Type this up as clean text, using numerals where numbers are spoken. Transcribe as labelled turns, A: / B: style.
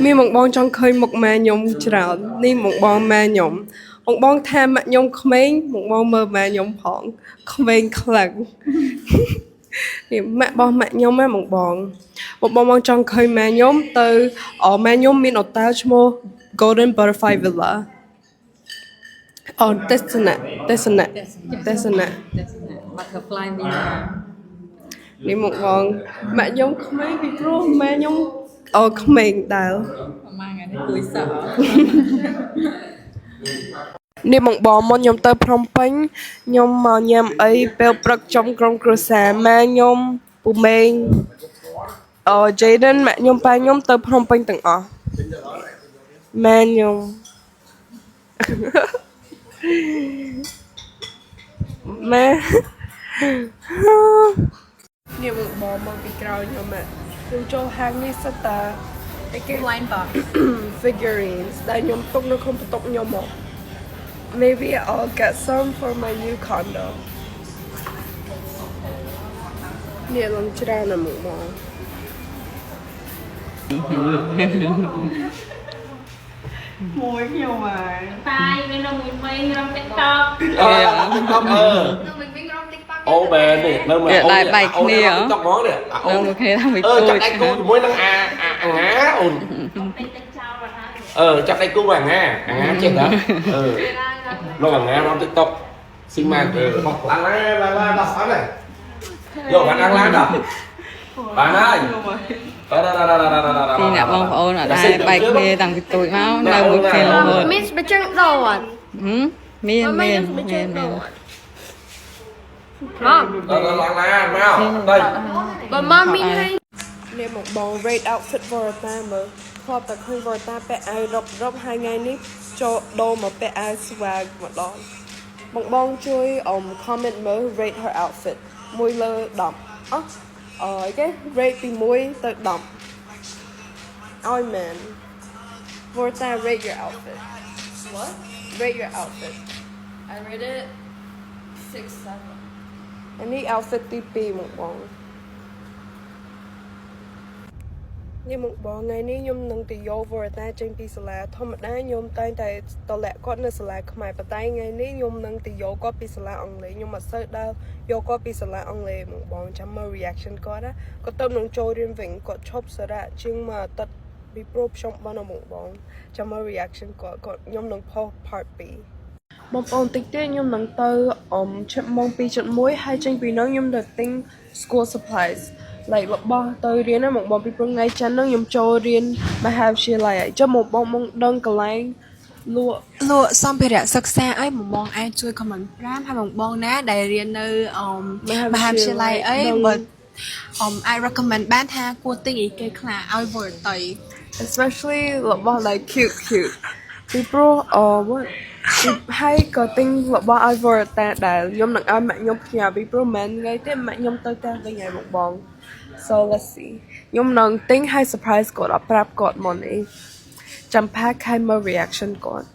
A: មានមកបងចង់ឃើញមុខម៉ែខ្ញុំច្រើននេះមកបងម៉ែខ្ញុំមកបងថាម៉ាក់ខ្ញុំក្មេងមកបងមើលម៉ែខ្ញុំផងក្មេងខ្លាំងនេះម៉ាក់របស់ម៉ាក់ខ្ញុំហ្នឹងមកបងចង់ឃើញម៉ែខ្ញុំទៅម៉ែខ្ញុំមានអូតែលឈ្មោះ Golden Butterfly Villa ទេសនៈ
B: Butterfly Villa
A: នេះមកបងម៉ាក់ខ្ញុំក្មេងពីព្រោះម៉ែខ្ញុំក្មេងដែរ
B: ប្រហែលថ្ងៃនេះគួយសក់
A: នេះមកបងមុនខ្ញុំទៅភ្នំពេញខ្ញុំមកញ៉ាំអីពេលព្រឹកចំក្រុមគ្រួសារម៉ែខ្ញុំពូម៉េងJaden ម៉ាក់ខ្ញុំប៉ាខ្ញុំទៅភ្នំពេញទាំងអស់ម៉ែខ្ញុំម៉ែនេះមកបងមកពីក្រោយខ្ញុំខ្ញុំចូលហាងនេះសិតតាអីគេ
B: Wine box
A: figurines ដែលខ្ញុំទុកនៅក្នុងបន្ទប់ខ្ញុំមក Maybe I'll get some for my new condo នេះឡើងច្រើនណាស់មកបងមួយខ្ញុំហើយ
C: តាយមាននៅមួយវិញរំ TikTok
D: TikTok
C: នៅមួយវិញរំ TikTok
D: អូបែរនេះនៅមកអូ
B: TikTok ហ្មងនេះអូនគេថាមិនទួច
D: ចាប់ដៃគូជាមួយនឹងអាងាអូន
C: ពេញទឹកចោលបាត់ហើយ
D: ចាប់ដៃគូអាងាចេះដែរលោកអាងារំ TikTok ស៊ីម៉ាគេបោះឡើងដល់ស្អត់ហើយយកបានឡើងដល់បានហើយ
B: ពីអ្នកបងប្អូនអត់ដែរបែកគ្នាតាំងពីតូចមកនៅមួយគ្នារហូត
C: មានបច្ចឹងដោអត់
B: មាន
C: មក
D: ដល់ឡើងមកទៅ
C: បើមកមានហើយ
A: នេះមកបង rate outfit Vorta មើលធ្លាប់តែឃើញ Vorta ពាក់អាវរឹបហើយថ្ងៃនេះចូលដូរមកពាក់អាវ swag ម្ដងបងជួយcomment មើល rate her outfit 1លើ10គេ rate ពី1ទៅ10ឲ្យមែន Vorta rate your outfit
E: What?
A: rate your outfit
E: I rate it 6-7.
A: អានេះ outfit ទី2មកបងនេះមកបងថ្ងៃនេះខ្ញុំនឹងទៅយក Vorta ចេញពីសាលាធម្មតាខ្ញុំតែងតែតលាក់គាត់នៅសាលាខ្មែរប៉ុន្តែថ្ងៃនេះខ្ញុំនឹងទៅយកគាត់ពីសាលាអង់គ្លេសខ្ញុំអត់សូវដើរយកគាត់ពីសាលាអង់គ្លេសមកបងចាំមើល reaction គាត់គាត់ទៅនឹងចូលរៀនវិញគាត់ឈប់សារៈជាងមួយអាទិត្យពីព្រោះខ្ញុំបានមកបងចាំមើល reaction គាត់ខ្ញុំនឹង post part 2បងប្អូនតិចទៀតខ្ញុំនឹងទៅជិតម៉ោង 2:1 ហើយចេញពីនោះខ្ញុំទៅទិញ school supplies like របស់ទៅរៀនមកបងពីព្រឹកថ្ងៃច័ន្ទហ្នឹងខ្ញុំចូលរៀនមហាវិទ្យាល័យហើយចាំមកបងដឹងកន្លែងលក់សម្ភារៈសិក្សាឲ្យបងអាចជួយ comment 5ហើយបងណាដែលរៀននៅមហាវិទ្យាល័យអីបើអាច recommend បានថាគួរទិញអីគេខ្លះឲ្យវល់ទៅ especially របស់ like cute ពីព្រោះហើយក៏ទិញរបស់ឲ្យ Vorta ដែលខ្ញុំនឹងឲ្យម៉ាក់ខ្ញុំផ្ញើពីព្រោះមិនថ្ងៃទេម៉ាក់ខ្ញុំទៅតែវិញហើយបង so let's see ខ្ញុំនឹងទិញឲ្យ surprise គាត់អត់ប្រាប់គាត់មុនអីចាំ pack ឲ្យមើល reaction គាត់